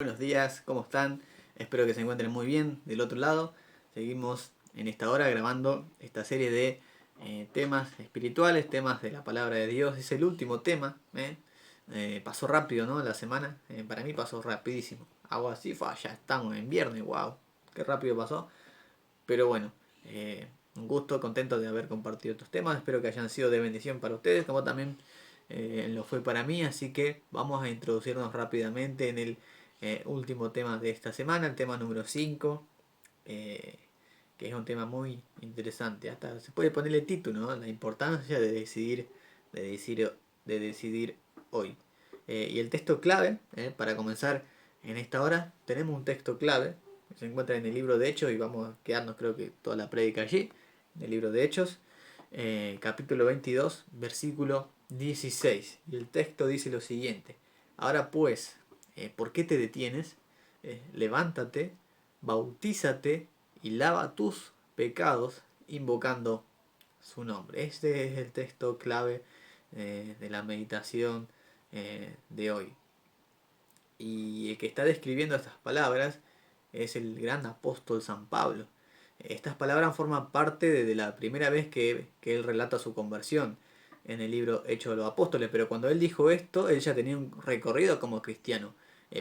Buenos días, ¿cómo están? Espero que se encuentren muy bien del otro lado. Seguimos en esta hora grabando esta serie de temas espirituales, temas de la palabra de Dios. Es el último tema. Pasó rápido, ¿no? La semana. Para mí pasó rapidísimo. Hago así, ya estamos en viernes, wow. Qué rápido pasó. Pero bueno, un gusto, contento de haber compartido estos temas. Espero que hayan sido de bendición para ustedes, como también lo fue para mí. Así que vamos a introducirnos rápidamente en el último tema de esta semana, el tema número 5, que es un tema muy interesante. Hasta se puede ponerle título, ¿no? La importancia de decidir, de decidir hoy. Y el texto clave, para comenzar en esta hora, tenemos un texto clave se encuentra en el libro de Hechos y vamos a quedarnos creo que toda la prédica allí, en el libro de Hechos, capítulo 22, versículo 16. Y el texto dice lo siguiente: Ahora pues, ¿por qué te detienes? Levántate, bautízate y lava tus pecados invocando su nombre. Este es el texto clave de la meditación de hoy. Y el que está describiendo estas palabras es el gran apóstol San Pablo. Estas palabras forman parte de la primera vez que él relata su conversión en el libro Hechos de los Apóstoles, pero cuando él dijo esto, él ya tenía un recorrido como cristiano,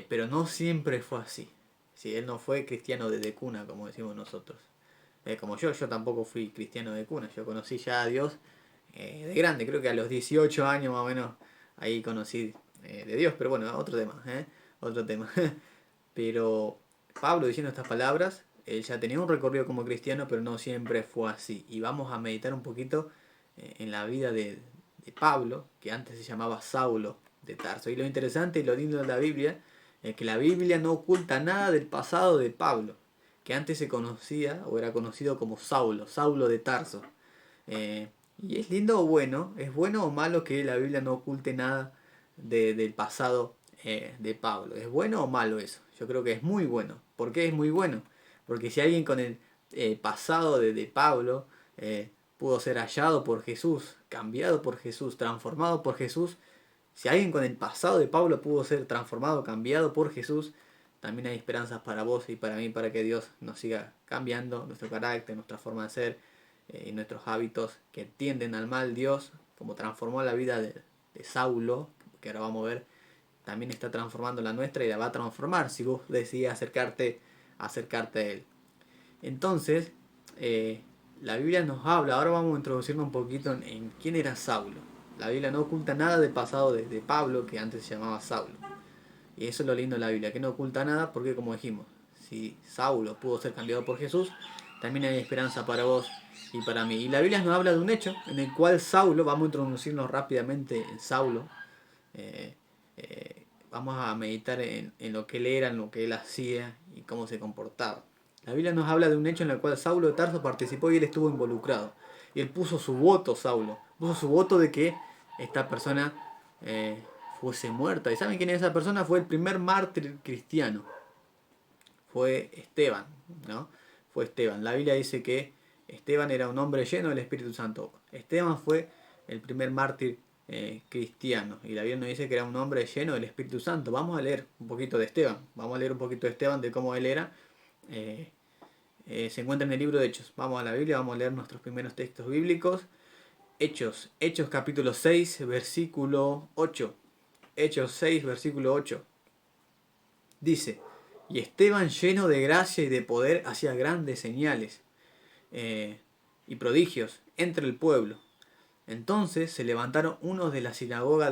pero no siempre fue así. Si él no fue cristiano desde cuna, como decimos nosotros. Como yo tampoco fui cristiano de cuna, yo conocí ya a Dios de grande, creo que a los 18 años más o menos, ahí conocí de Dios, pero bueno, otro tema, otro tema. Pero Pablo diciendo estas palabras, él ya tenía un recorrido como cristiano, pero no siempre fue así. Y vamos a meditar un poquito en la vida de Pablo, que antes se llamaba Saulo de Tarso. Y lo interesante y lo lindo de la Biblia es que la Biblia no oculta nada del pasado de Pablo, que antes se conocía o era conocido como Saulo, Saulo de Tarso. Eh, y es lindo o bueno, es bueno o malo que la Biblia no oculte nada del pasado de Pablo. ¿Es bueno o malo eso? Yo creo que es muy bueno. ¿Por qué es muy bueno? Porque si alguien con el pasado de Pablo pudo ser hallado por Jesús, cambiado por Jesús, transformado por Jesús, si alguien con el pasado de Pablo pudo ser transformado, cambiado por Jesús, también hay esperanzas para vos y para mí, para que Dios nos siga cambiando nuestro carácter, nuestra forma de ser y nuestros hábitos que tienden al mal. Dios, como transformó la vida de Saulo, que ahora vamos a ver, también está transformando la nuestra y la va a transformar si vos decidís acercarte a Él. Entonces, la Biblia nos habla, ahora vamos a introducirnos un poquito en quién era Saulo. La Biblia no oculta nada del pasado de Pablo, que antes se llamaba Saulo. Y eso es lo lindo de la Biblia, que no oculta nada, porque como dijimos, si Saulo pudo ser cambiado por Jesús, también hay esperanza para vos y para mí. Y la Biblia nos habla de un hecho en el cual Saulo, vamos a introducirnos rápidamente en Saulo, eh, vamos a meditar en lo que él era, en lo que él hacía y cómo se comportaba. La Biblia nos habla de un hecho en el cual Saulo de Tarso participó y él estuvo involucrado. Y él puso su voto, Saulo, puso su voto de que esta persona fuese muerta. ¿Y saben quién es esa persona? Fue el primer mártir cristiano. Fue Esteban, ¿no? Fue Esteban. La Biblia dice que Esteban era un hombre lleno del Espíritu Santo. Esteban fue el primer mártir cristiano. Y la Biblia nos dice que era un hombre lleno del Espíritu Santo. Vamos a leer un poquito de Esteban. Vamos a leer un poquito de Esteban, de cómo él era. Se encuentra en el libro de Hechos. Vamos a la Biblia, vamos a leer nuestros primeros textos bíblicos. Hechos capítulo 6, versículo 8. Hechos 6, versículo 8. Dice: Y Esteban, lleno de gracia y de poder, hacía grandes señales y prodigios entre el pueblo. Entonces se levantaron unos de la sinagoga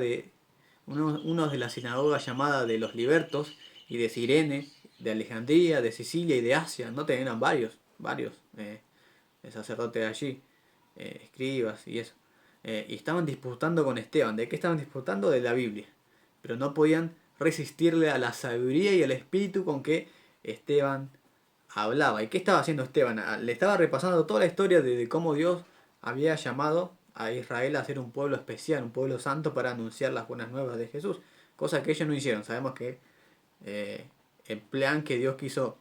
llamada de los Libertos y de Cirene, de Alejandría, de Sicilia y de Asia. No tenían varios sacerdotes allí, escribas y eso. Y estaban disputando con Esteban. ¿De qué estaban disputando? De la Biblia. Pero no podían resistirle a la sabiduría y al espíritu con que Esteban hablaba. ¿Y qué estaba haciendo Esteban? Le estaba repasando toda la historia de cómo Dios había llamado a Israel a ser un pueblo especial, un pueblo santo para anunciar las buenas nuevas de Jesús. Cosa que ellos no hicieron. Sabemos que el plan que Dios quiso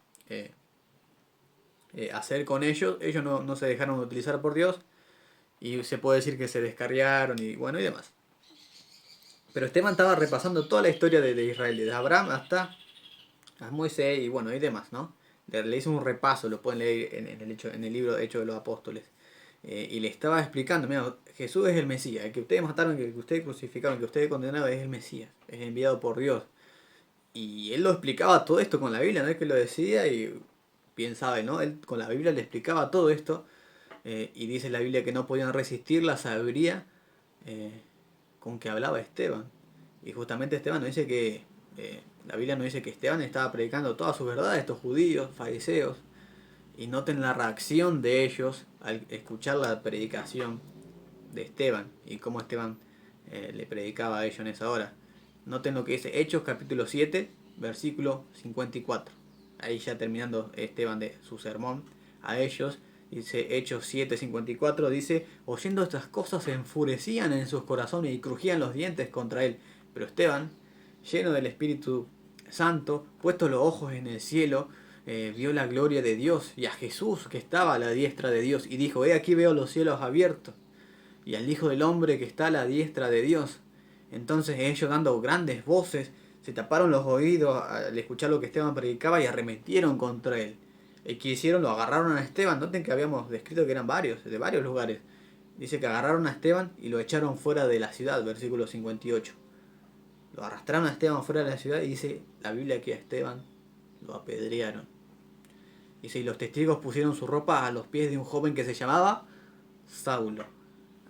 hacer con ellos no se dejaron utilizar por Dios. Y se puede decir que se descarriaron y bueno y demás. Pero Esteban estaba repasando toda la historia de Israel, desde Abraham hasta a Moisés y bueno, y demás, ¿no? Le hizo un repaso, lo pueden leer en el libro de Hechos de los Apóstoles. Y le estaba explicando, mira, Jesús es el Mesías, el que ustedes mataron, el que ustedes crucificaron, el que ustedes condenaron es el Mesías, es enviado por Dios. Y él lo explicaba todo esto con la Biblia, no es que lo decía y bien sabe, ¿no? Él con la Biblia le explicaba todo esto y dice la Biblia que no podían resistir la sabiduría eh, con que hablaba Esteban. Y justamente Esteban nos dice que, la Biblia nos dice que Esteban estaba predicando todas sus verdades, estos judíos, fariseos, y noten la reacción de ellos al escuchar la predicación de Esteban y cómo Esteban le predicaba a ellos en esa hora. Noten lo que dice Hechos capítulo 7, versículo 54. Ahí ya terminando Esteban de su sermón a ellos, dice Hechos 7:54, dice, oyendo estas cosas se enfurecían en sus corazones y crujían los dientes contra él. Pero Esteban, lleno del Espíritu Santo, puestos los ojos en el cielo, vio la gloria de Dios y a Jesús que estaba a la diestra de Dios y dijo, he aquí veo los cielos abiertos y al Hijo del Hombre que está a la diestra de Dios. Entonces ellos dando grandes voces se taparon los oídos al escuchar lo que Esteban predicaba y arremetieron contra él. ¿Y qué hicieron? Lo agarraron a Esteban. Noten que habíamos descrito que eran varios, de varios lugares. Dice que agarraron a Esteban y lo echaron fuera de la ciudad, versículo 58. Lo arrastraron a Esteban fuera de la ciudad y dice la Biblia que a Esteban lo apedrearon. Dice, y los testigos pusieron su ropa a los pies de un joven que se llamaba Saulo.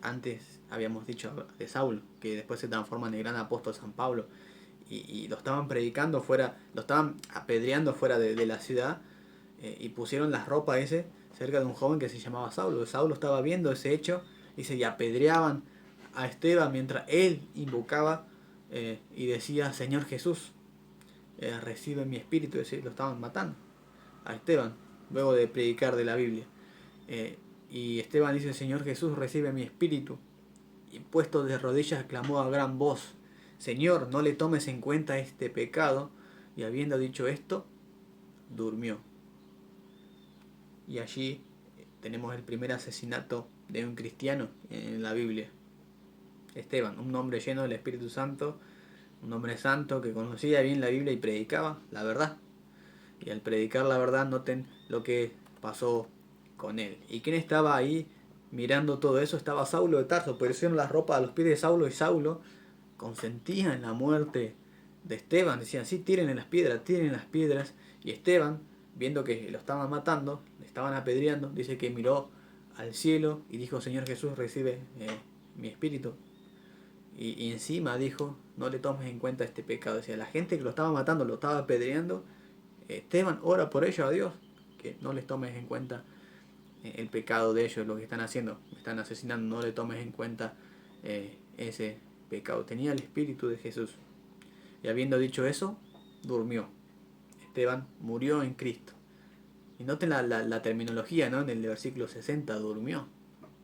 Antes habíamos dicho de Saulo, que después se transforma en el gran apóstol San Pablo. Y lo estaban predicando fuera, lo estaban apedreando fuera de la ciudad y pusieron las ropas ese cerca de un joven que se llamaba Saulo. Saulo estaba viendo ese hecho, dice, y apedreaban a Esteban mientras él invocaba y decía, Señor Jesús, recibe mi espíritu. Es decir, lo estaban matando a Esteban, luego de predicar de la Biblia. Y Esteban dice, Señor Jesús, recibe mi espíritu. Y puesto de rodillas clamó a gran voz, Señor, no le tomes en cuenta este pecado. Y habiendo dicho esto, durmió. Y allí tenemos el primer asesinato de un cristiano en la Biblia. Esteban, un hombre lleno del Espíritu Santo, un hombre santo que conocía bien la Biblia y predicaba la verdad. Y al predicar la verdad, noten lo que pasó con él. ¿Y quién estaba ahí mirando todo eso? Estaba Saulo de Tarso. Pusieron las ropas a los pies de Saulo y Saulo consentía en la muerte de Esteban. Decían, sí, tiren las piedras, tiren las piedras. Y Esteban, viendo que lo estaban matando, le estaban apedreando, dice que miró al cielo y dijo, Señor Jesús, recibe mi espíritu. Y encima dijo, no le tomes en cuenta este pecado. Decía, la gente que lo estaba matando, lo estaba apedreando. Esteban, ora por ellos a Dios, que no les tomes en cuenta el pecado de ellos, lo que están haciendo, están asesinando, no le tomes en cuenta ese pecado. Tenía el espíritu de Jesús. Y habiendo dicho eso, durmió. Esteban murió en Cristo. Y noten la terminología, ¿no? En el versículo 60, durmió.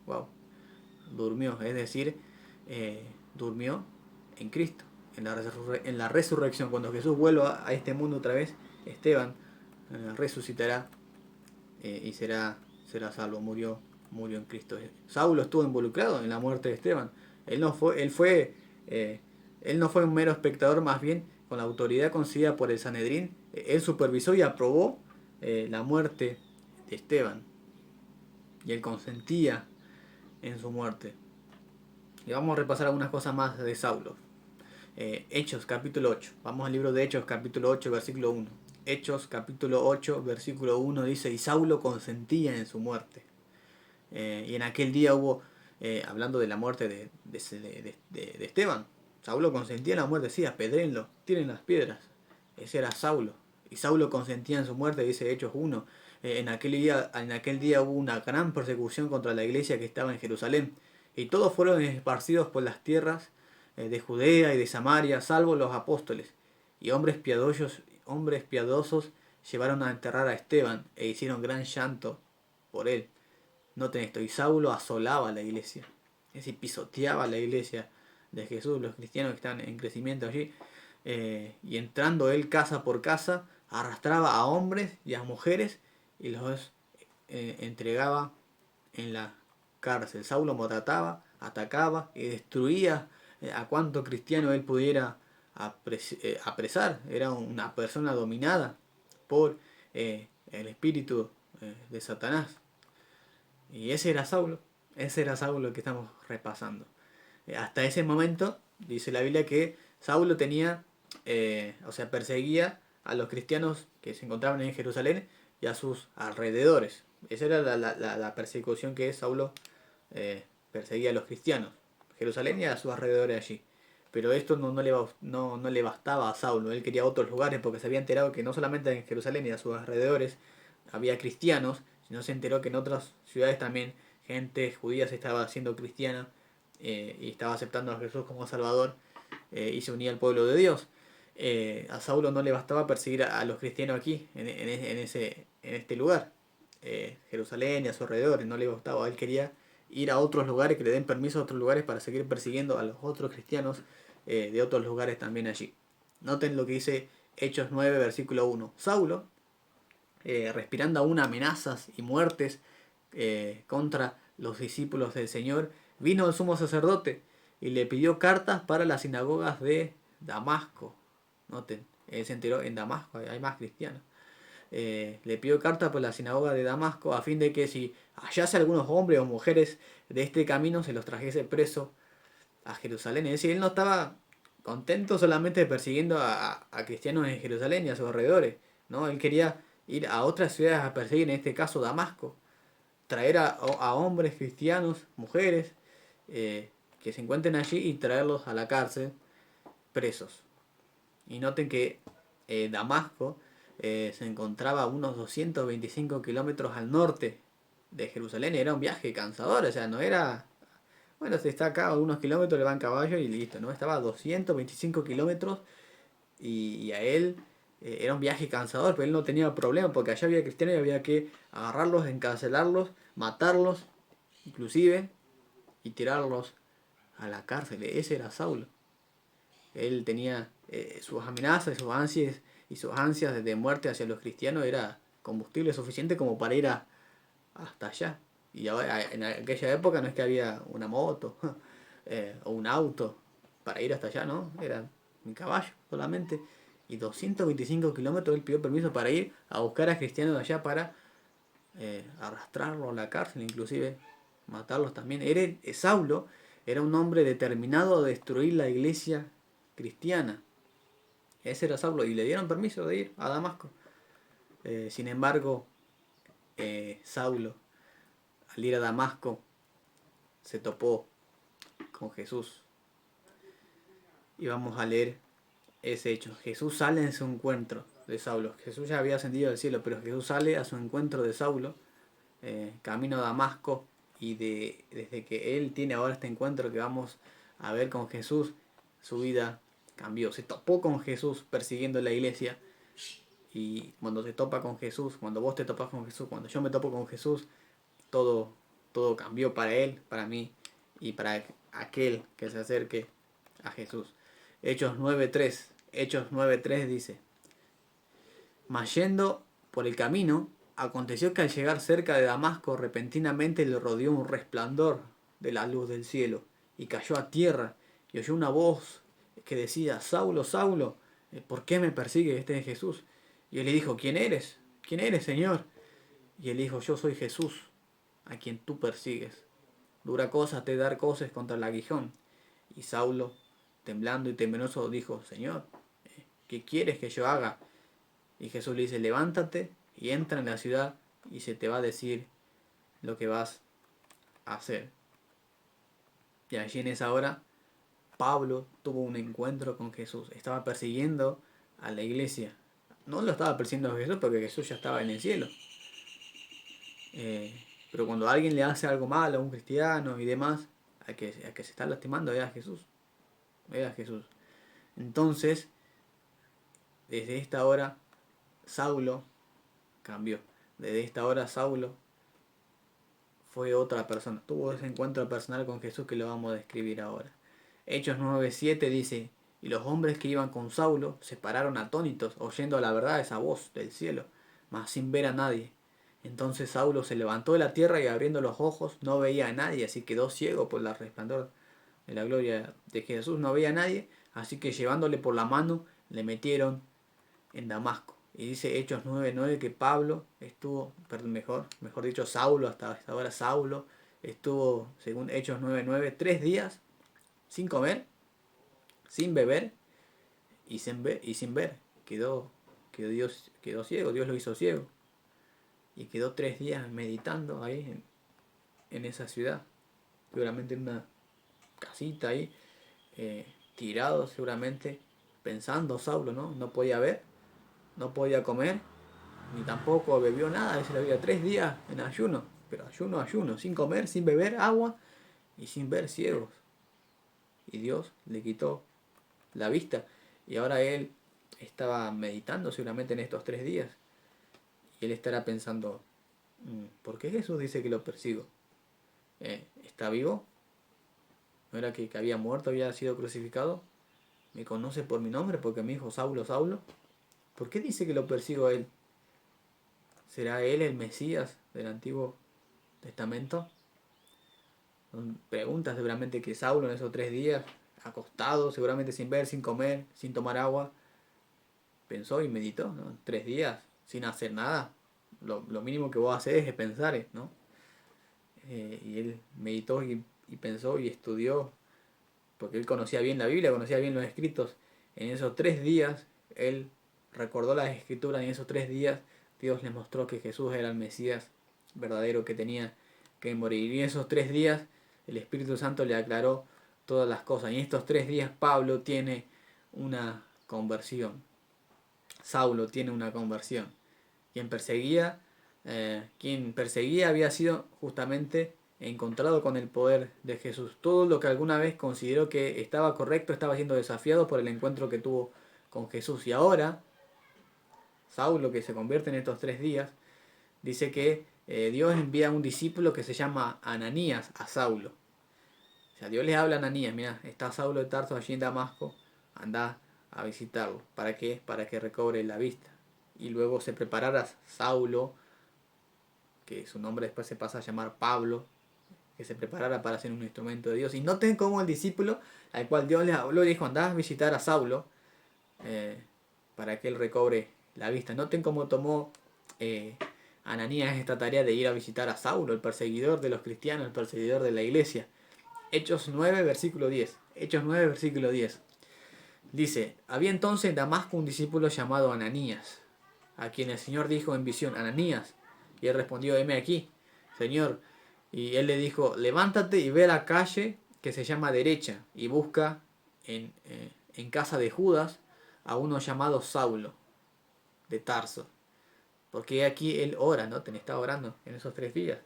Wow. Durmió, es decir, durmió en Cristo. En la resurrección, cuando Jesús vuelva a este mundo otra vez, Esteban resucitará y será salvo. Murió en Cristo. Saulo estuvo involucrado en la muerte de Esteban. Él no fue un mero espectador, más bien con la autoridad concedida por el Sanedrín, él supervisó y aprobó la muerte de Esteban. Y él consentía en su muerte. Y vamos a repasar algunas cosas más de Saulo. Hechos capítulo 8. Vamos al libro de Hechos capítulo 8, versículo 1. Hechos capítulo 8, versículo 1 dice, y Saulo consentía en su muerte. Y en aquel día hubo, hablando de la muerte de Esteban, Saulo consentía en la muerte, sí, apedréenlo, tiren las piedras. Ese era Saulo. Y Saulo consentía en su muerte, dice Hechos 1. En aquel día hubo una gran persecución contra la iglesia que estaba en Jerusalén. Y todos fueron esparcidos por las tierras de Judea y de Samaria, salvo los apóstoles. Y hombres piadosos llevaron a enterrar a Esteban e hicieron gran llanto por él. Noten esto, y Saulo asolaba la iglesia. Es decir, pisoteaba la iglesia de Jesús, los cristianos que están en crecimiento allí. Y entrando él casa por casa, arrastraba a hombres y a mujeres y los entregaba en la cárcel. Saulo maltrataba, atacaba y destruía a cuanto cristiano él pudiera apresar, era una persona dominada por el espíritu de Satanás. Y ese era Saulo que estamos repasando. Hasta ese momento, dice la Biblia que Saulo tenía, perseguía a los cristianos que se encontraban en Jerusalén y a sus alrededores. Esa era la persecución que Saulo perseguía a los cristianos, Jerusalén y a sus alrededores allí. Pero esto no le bastaba a Saulo, él quería otros lugares porque se había enterado que no solamente en Jerusalén y a sus alrededores había cristianos, sino se enteró que en otras ciudades también gente judía se estaba haciendo cristiana y estaba aceptando a Jesús como Salvador y se unía al pueblo de Dios. A Saulo no le bastaba perseguir a los cristianos aquí, en este lugar, Jerusalén y a sus alrededores, no le bastaba, él quería ir a otros lugares, que le den permiso a otros lugares para seguir persiguiendo a los otros cristianos de otros lugares también allí. Noten lo que dice Hechos 9, versículo 1. Saulo, respirando aún amenazas y muertes contra los discípulos del Señor, vino el sumo sacerdote y le pidió cartas para las sinagogas de Damasco. Noten, él se enteró, en Damasco hay más cristianos. Le pidió cartas por la sinagoga de Damasco a fin de que si hallase algunos hombres o mujeres de este camino se los trajese preso a Jerusalén. Es decir, él no estaba contento solamente persiguiendo a cristianos en Jerusalén y a sus alrededores, ¿no? Él quería ir a otras ciudades a perseguir, en este caso Damasco, traer a hombres cristianos, mujeres, que se encuentren allí y traerlos a la cárcel presos. Y noten que Damasco se encontraba a unos 225 kilómetros al norte de Jerusalén. Era un viaje cansador, o sea, no era... Bueno, si está acá a unos kilómetros, le van caballo y listo, ¿no? Estaba a 225 kilómetros y a él era un viaje cansador, pero él no tenía problema porque allá había cristianos y había que agarrarlos, encarcelarlos, matarlos, inclusive, y tirarlos a la cárcel. Ese era Saulo. Él tenía sus amenazas y sus ansias de muerte hacia los cristianos, era combustible suficiente como para ir hasta allá. Y ahora, en aquella época no es que había una moto o un auto para ir hasta allá, ¿no? Era un caballo solamente. Y 225 kilómetros él pidió permiso para ir a buscar a cristianos de allá para arrastrarlos a la cárcel, inclusive matarlos también. Saulo era un hombre determinado a destruir la iglesia cristiana. Ese era Saulo y le dieron permiso de ir a Damasco. Sin embargo, Saulo, al ir a Damasco, se topó con Jesús. Y vamos a leer ese hecho. Jesús sale en su encuentro de Saulo. Jesús ya había ascendido al cielo, pero Jesús sale a su encuentro de Saulo, camino a Damasco. Y desde que él tiene ahora este encuentro que vamos a ver con Jesús, su vida cambió. Se topó con Jesús persiguiendo la iglesia. Y cuando se topa con Jesús, cuando vos te topas con Jesús, cuando yo me topo con Jesús, todo cambió para él, para mí y para aquel que se acerque a Jesús. Hechos 9.3 dice: Mas yendo por el camino, aconteció que al llegar cerca de Damasco, repentinamente le rodeó un resplandor de la luz del cielo, y cayó a tierra, y oyó una voz que decía: Saulo, Saulo, ¿por qué me persigue? Este es Jesús. Y él le dijo: ¿Quién eres? ¿Quién eres, Señor? Y él dijo: Yo soy Jesús, a quien tú persigues. Dura cosa te dar coces contra el aguijón. Y Saulo, temblando y temeroso, dijo: Señor, ¿qué quieres que yo haga? Y Jesús le dice: levántate y entra en la ciudad y se te va a decir lo que vas a hacer. Y allí en esa hora, Pablo tuvo un encuentro con Jesús. Estaba persiguiendo a la iglesia. No lo estaba persiguiendo a Jesús porque Jesús ya estaba en el cielo. Pero cuando alguien le hace algo malo a un cristiano y demás, a que se está lastimando, era Jesús. Era Jesús. Entonces, desde esta hora, Saulo cambió. Desde esta hora, Saulo fue otra persona. Tuvo ese encuentro personal con Jesús que lo vamos a describir ahora. Hechos 9.7 dice: Y los hombres que iban con Saulo se pararon atónitos, oyendo a la verdad esa voz del cielo, mas sin ver a nadie. Entonces Saulo se levantó de la tierra y abriendo los ojos no veía a nadie, así quedó ciego por el resplandor de la gloria de Jesús. No veía a nadie, Así que llevándole por la mano, le metieron en Damasco. Y dice Hechos 9:9 que Pablo estuvo, perdón, mejor dicho, Saulo, hasta ahora Saulo, estuvo, según Hechos 9:9, 3 días sin comer, sin beber y sin ver. Quedó ciego, Dios lo hizo ciego. Y quedó 3 días meditando ahí en esa ciudad. Seguramente en una casita ahí, tirado seguramente, pensando Saulo, ¿no? No podía ver, no podía comer, ni tampoco bebió nada. Dice la Biblia, 3 días en ayuno, pero ayuno, sin comer, sin beber agua y sin ver, ciegos. Y Dios le quitó la vista. Y ahora él estaba meditando seguramente en estos 3 días. Y él estará pensando, ¿por qué Jesús dice que lo persigo? ¿Está vivo? ¿No era que había muerto, había sido crucificado? ¿Me conoce por mi nombre porque me dijo Saulo, Saulo? ¿Por qué dice que lo persigo a él? ¿Será él el Mesías del Antiguo Testamento? Son preguntas seguramente que Saulo en esos 3 días, acostado, seguramente sin ver, sin comer, sin tomar agua, pensó y meditó, ¿no? 3 días sin hacer nada. Lo mínimo que vos haces es pensar, ¿no? Y él meditó y pensó y estudió, porque él conocía bien la Biblia, conocía bien los escritos. En esos 3 días, él recordó las escrituras y en esos 3 días Dios le mostró que Jesús era el Mesías verdadero que tenía que morir. Y en esos 3 días el Espíritu Santo le aclaró todas las cosas. Y en estos 3 días Pablo tiene una conversión. Saulo tiene una conversión. Quien perseguía había sido justamente encontrado con el poder de Jesús. Todo lo que alguna vez consideró que estaba correcto estaba siendo desafiado por el encuentro que tuvo con Jesús. Y ahora, Saulo, que se convierte en estos 3 días, dice que Dios envía a un discípulo que se llama Ananías a Saulo. O sea, Dios le habla a Ananías, mira, está Saulo de Tarso allí en Damasco, anda a visitarlo. ¿Para qué? Para que recobre la vista. Y luego se preparara Saulo, que su nombre después se pasa a llamar Pablo, que se preparara para ser un instrumento de Dios. Y noten cómo el discípulo al cual Dios le habló y dijo, andá a visitar a Saulo para que él recobre la vista. Noten cómo tomó Ananías esta tarea de ir a visitar a Saulo, el perseguidor de los cristianos, el perseguidor de la iglesia. Hechos 9, versículo 10. Hechos 9, versículo 10. Dice, había entonces en Damasco un discípulo llamado Ananías, a quien el Señor dijo en visión, Ananías. Y él respondió, heme aquí, Señor. Y él le dijo, levántate y ve a la calle que se llama derecha y busca en casa de Judas a uno llamado Saulo de Tarso. Porque aquí él ora, ¿no? Está orando en esos 3 días.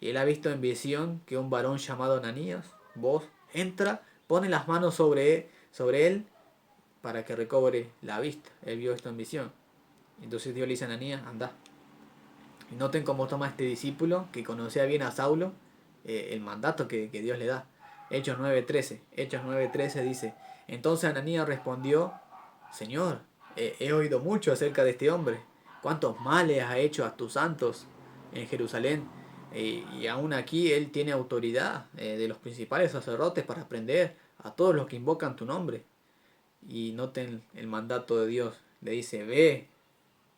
Y él ha visto en visión que un varón llamado Ananías, vos, entra, pone las manos sobre él para que recobre la vista. Él vio esto en visión. Entonces Dios le dice a Ananías, anda. Y noten cómo toma este discípulo que conocía bien a Saulo el mandato que Dios le da. Hechos 9:13. Hechos 9:13 dice, entonces Ananías respondió, Señor, he oído mucho acerca de este hombre. Cuántos males ha hecho a tus santos en Jerusalén. Y aún aquí él tiene autoridad de los principales sacerdotes para prender a todos los que invocan tu nombre. Y noten el mandato de Dios. Le dice, ve,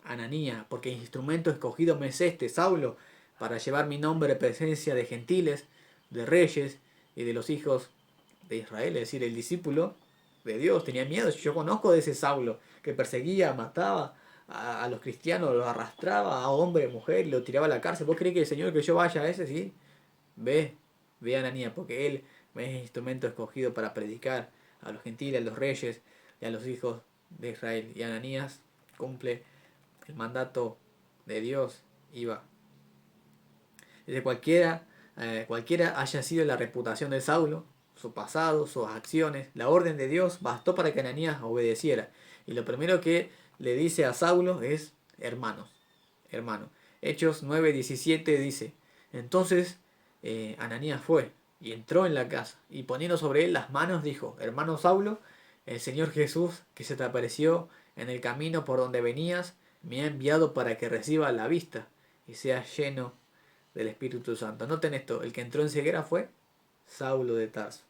Ananías, porque instrumento escogido me es este, Saulo, para llevar mi nombre a presencia de gentiles, de reyes y de los hijos de Israel. Es decir, el discípulo de Dios tenía miedo. Yo conozco de ese Saulo que perseguía, mataba a los cristianos, los arrastraba a hombre, mujer, y lo tiraba a la cárcel. ¿Vos creés que el Señor que yo vaya a ese? Sí, ve a Ananías, porque él me es instrumento escogido para predicar a los gentiles, a los reyes y a los hijos de Israel. Y Ananías cumple el mandato de Dios y va. Desde cualquiera haya sido la reputación de Saulo, su pasado, sus acciones, la orden de Dios bastó para que Ananías obedeciera. Y lo primero que le dice a Saulo es hermano. Hechos 9:17 dice, entonces Ananías fue y entró en la casa y poniendo sobre él las manos dijo, hermano Saulo, el Señor Jesús que se te apareció en el camino por donde venías, me ha enviado para que reciba la vista y sea lleno del Espíritu Santo. Noten esto, el que entró en ceguera fue Saulo de Tarso.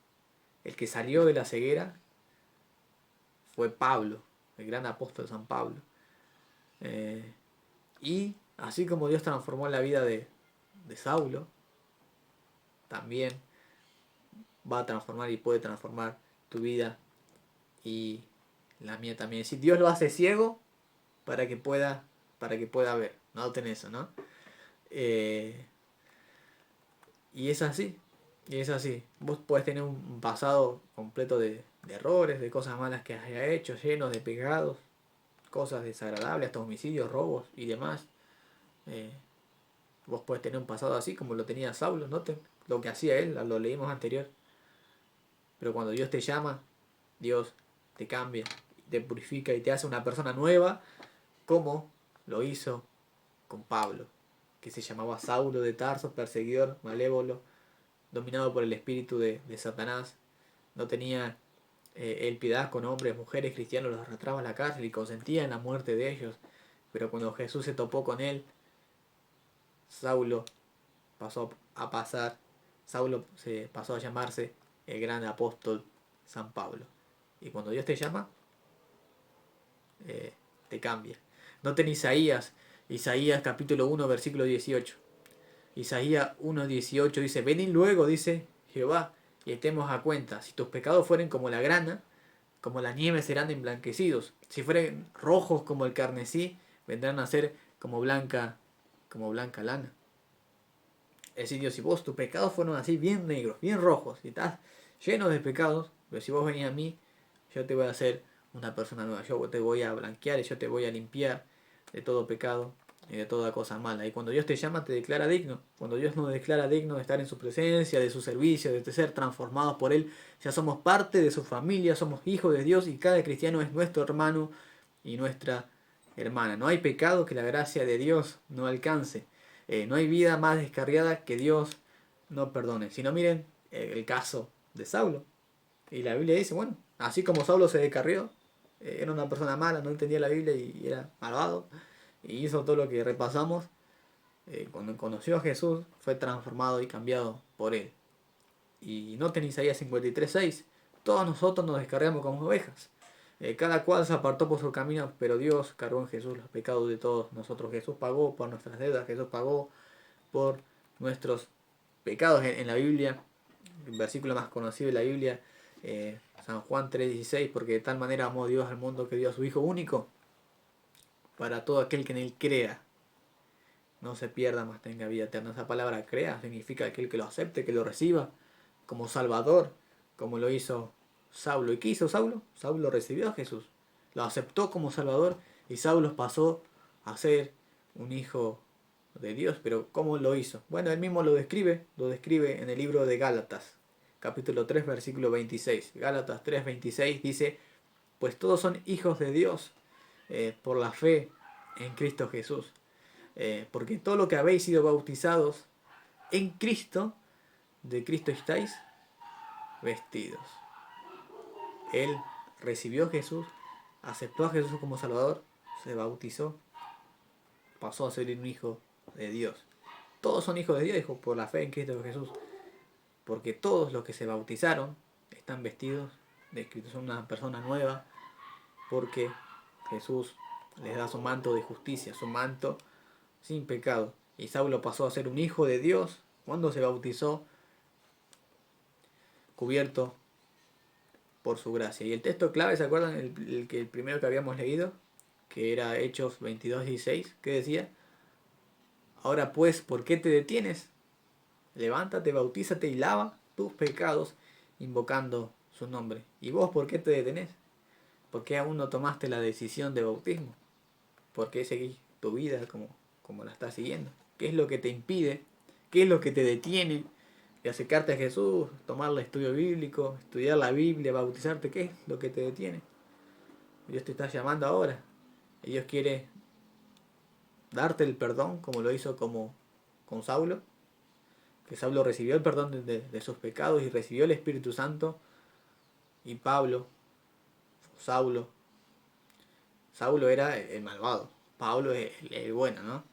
El que salió de la ceguera fue Pablo, el gran apóstol San Pablo. Y así como Dios transformó la vida de Saulo, también va a transformar y puede transformar tu vida y la mía también. Si Dios lo hace ciego para que pueda ver, noten eso, ¿no? Y es así, y es así. Vos podés tener un pasado completo de errores, de cosas malas que hayas hecho, lleno de pecados, cosas desagradables, hasta homicidios, robos y demás. Eh, Vos podés tener un pasado así como lo tenía Saulo, noten lo que hacía él, lo leímos anterior. Pero cuando Dios te llama, Dios te cambia, te purifica y te hace una persona nueva, como lo hizo con Pablo, que se llamaba Saulo de Tarso, perseguidor, malévolo, dominado por el espíritu de Satanás. No tenía él piedad con hombres, mujeres, cristianos, los arrastraba a la cárcel y consentía en la muerte de ellos. Pero cuando Jesús se topó con él, Saulo Saulo se pasó a llamarse el gran apóstol San Pablo. Y cuando Dios te llama, te cambia. Noten Isaías capítulo 1, versículo 18. Isaías 1:18 dice: venid luego, dice Jehová, y estemos a cuenta. Si tus pecados fueren como la grana, como la nieve serán emblanquecidos. Si fueren rojos como el carmesí, vendrán a ser como blanca lana. Es decir, Dios, si vos tus pecados fueron así bien negros, bien rojos, y estás lleno de pecados, pero si vos venís a mí, yo te voy a hacer una persona nueva. Yo te voy a blanquear y yo te voy a limpiar de todo pecado y de toda cosa mala. Y cuando Dios te llama, te declara digno. Cuando Dios nos declara digno de estar en su presencia, de su servicio, de ser transformados por Él, ya somos parte de su familia, somos hijos de Dios y cada cristiano es nuestro hermano y nuestra hermana. No hay pecado que la gracia de Dios no alcance. No hay vida más descarriada que Dios no perdone. Si no, miren el caso de Saulo. Y la Biblia dice, bueno, así como Saulo se descarrió, era una persona mala, no entendía la Biblia y era malvado, y hizo todo lo que repasamos, cuando conoció a Jesús fue transformado y cambiado por él. Y noten Isaías 53:6, todos nosotros nos descarriamos como ovejas. Cada cual se apartó por su camino, pero Dios cargó en Jesús los pecados de todos nosotros. Jesús pagó por nuestras deudas, Jesús pagó por nuestros pecados. En la Biblia, el versículo más conocido de la Biblia, San Juan 3:16, porque de tal manera amó Dios al mundo que dio a su Hijo único, para todo aquel que en él crea, no se pierda, mas tenga vida eterna. Esa palabra crea significa aquel que lo acepte, que lo reciba como Salvador, como lo hizo Saulo. ¿Y qué hizo Saulo? Saulo recibió a Jesús, lo aceptó como Salvador y Saulo pasó a ser un hijo de Dios. Pero ¿cómo lo hizo? Bueno, él mismo lo describe en el libro de Gálatas, capítulo 3, versículo 26. Gálatas 3:26 dice: pues todos son hijos de Dios por la fe en Cristo Jesús. Porque todo lo que habéis sido bautizados en Cristo, de Cristo estáis vestidos. Él recibió a Jesús, aceptó a Jesús como Salvador, se bautizó, pasó a ser un hijo de Dios. Todos son hijos de Dios, dijo, por la fe en Cristo Jesús. Porque todos los que se bautizaron están vestidos de Cristo, son una persona nueva, porque Jesús les da su manto de justicia, su manto sin pecado. Y Saulo pasó a ser un hijo de Dios cuando se bautizó, cubierto por su gracia. Y el texto clave, ¿se acuerdan? El primero que habíamos leído, que era Hechos 22:16, que decía: ahora pues, ¿por qué te detienes? Levántate, bautízate y lava tus pecados, invocando su nombre. ¿Y vos por qué te detenés? ¿Por qué aún no tomaste la decisión de bautismo? ¿Por qué seguís tu vida como la estás siguiendo? ¿Qué es lo que te impide? ¿Qué es lo que te detiene de acercarte a Jesús, tomar el estudio bíblico, estudiar la Biblia, bautizarte? ¿Qué es lo que te detiene? Dios te está llamando ahora. Y Dios quiere darte el perdón, como lo hizo con Saulo, que Saulo recibió el perdón de sus pecados y recibió el Espíritu Santo. Y Saulo era el malvado, Pablo es el bueno, ¿no?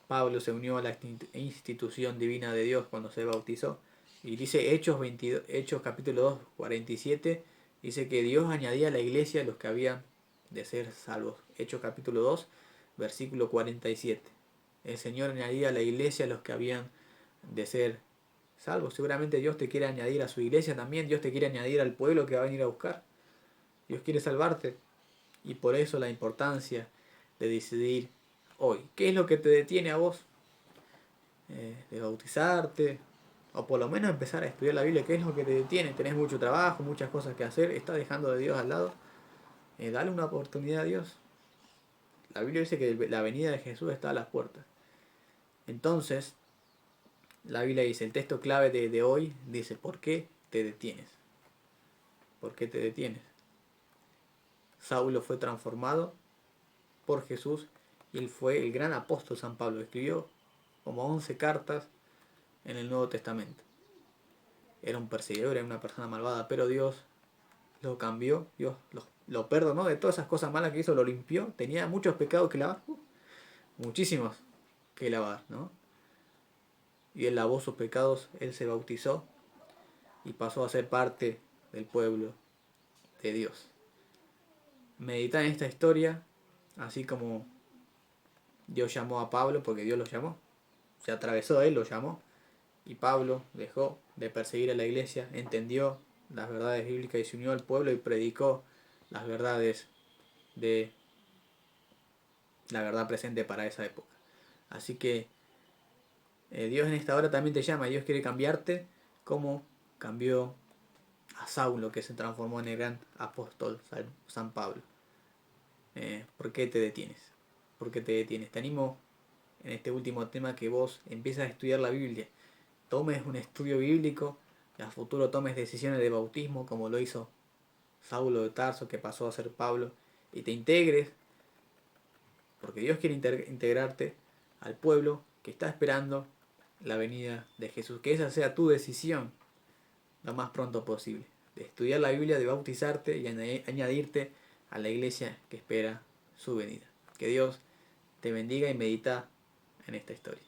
Pablo se unió a la institución divina de Dios cuando se bautizó. Y dice Hechos capítulo 2, 47, Dice que Dios añadía a la iglesia a los que habían de ser salvos. Hechos capítulo 2, versículo 47. El Señor añadía a la iglesia a los que habían de ser salvos. Seguramente Dios te quiere añadir a su iglesia también. Dios te quiere añadir al pueblo que va a venir a buscar. Dios quiere salvarte. Y por eso la importancia de decidir hoy. ¿Qué es lo que te detiene a vos? De bautizarte. O por lo menos empezar a estudiar la Biblia. ¿Qué es lo que te detiene? Tenés mucho trabajo, muchas cosas que hacer. Estás dejando de Dios al lado. Dale una oportunidad a Dios. La Biblia dice que la venida de Jesús está a las puertas. Entonces, la Biblia dice, el texto clave de hoy dice, ¿por qué te detienes? ¿Por qué te detienes? Saulo fue transformado por Jesús y él fue el gran apóstol San Pablo. Escribió como 11 cartas en el Nuevo Testamento. Era un perseguidor, era una persona malvada, pero Dios lo cambió, Dios lo perdonó de todas esas cosas malas que hizo, lo limpió. Tenía muchos pecados que lavar, muchísimos que lavar, ¿no? Y él lavó sus pecados, él se bautizó y pasó a ser parte del pueblo de Dios. Medita en esta historia, así como Dios llamó a Pablo, porque Dios lo llamó. Se atravesó él, lo llamó. Y Pablo dejó de perseguir a la iglesia, entendió las verdades bíblicas y se unió al pueblo y predicó las verdades de la verdad presente para esa época. Así que Dios en esta hora también te llama. Dios quiere cambiarte como cambió a Saulo, que se transformó en el gran apóstol San Pablo. ¿Por qué te detienes? ¿Por qué te detienes? Te animo en este último tema que vos empieces a estudiar la Biblia. Tomes un estudio bíblico y a futuro tomes decisiones de bautismo como lo hizo Saulo de Tarso, que pasó a ser Pablo, y te integres, porque Dios quiere integrarte al pueblo que está esperando la venida de Jesús. Que esa sea tu decisión lo más pronto posible, de estudiar la Biblia, de bautizarte y añadirte a la iglesia que espera su venida. Que Dios te bendiga y medita en esta historia.